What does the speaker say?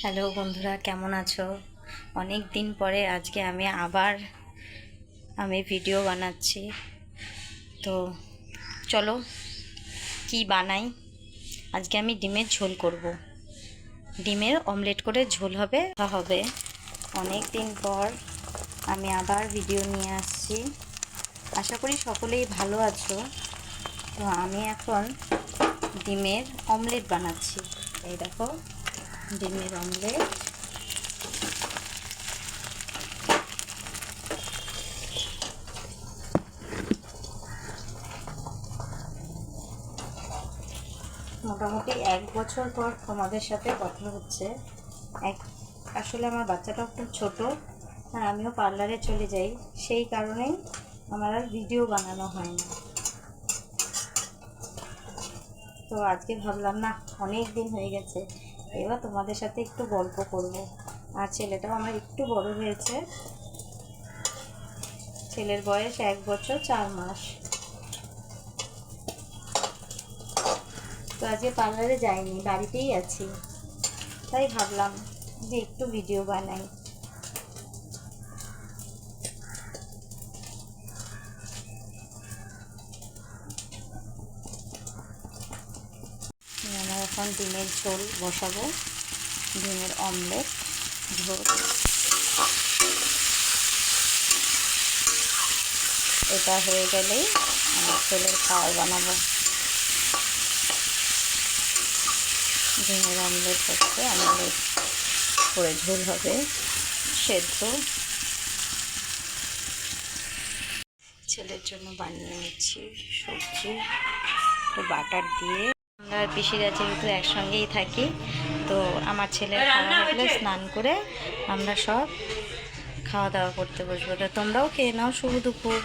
Hello বন্ধুরা, কেমন আছো? অনেক দিন পরে আজকে আমি ভিডিও বানাচ্ছি। তো চলো কি বানাই। আজকে আমি ডিমের ঝোল করব। ডিমের অমলেট করে ঝোল হবে। অনেক দিন পর আমি আবার ভিডিও নিয়ে আসছি। আশা করি সকলেই ভালো আছো। তো আমি এখন ডিমের অমলেট বানাচ্ছি। এই দেখো, ডিমের অমলেট। মোটামুটি 1 বছর পর তোমাদের সাথে কথা হচ্ছে। আসলে আমার বাচ্চাটাও খুব ছোট, আর আমিও পার্লারে চলে যাই, সেই কারণেই আমার আর ভিডিও বানানো হয় না। তো আজকে ভাবলাম না, অনেক দিন হয়ে গেছে, এবার তোমাদের সাথে একটু গল্প করব। আর ছেলেটাও আমার একটু বড় হয়েছে, ছেলের বয়স 1 বছর 4 মাস। তো আজকে পার্লারে যাইনি, বাড়িতেই আছি, তাই ভাবলাম যে একটু ভিডিও বানাই। আমরা এখন ডিমের ঝোল বসাবো, ডিমের অমলেট ঝোল। এটা হয়ে গেলেই আমার ছেলের খাবার বানাবো। ডিমের অমলেট হচ্ছে, অমলেট করে ঝোল হবে, সেদ্ধ। ছেলের জন্য বানিয়ে নিচ্ছি সবজি, একটু বাটার দিয়ে। আমরা পিসিরা যেহেতু একসঙ্গেই থাকি, তো আমার ছেলের খাওয়া হলে স্নান করে আমরা সব খাওয়া দাওয়া করতে বসবো। তো তোমরাও খেয়ে নাও শুভ দুপুর।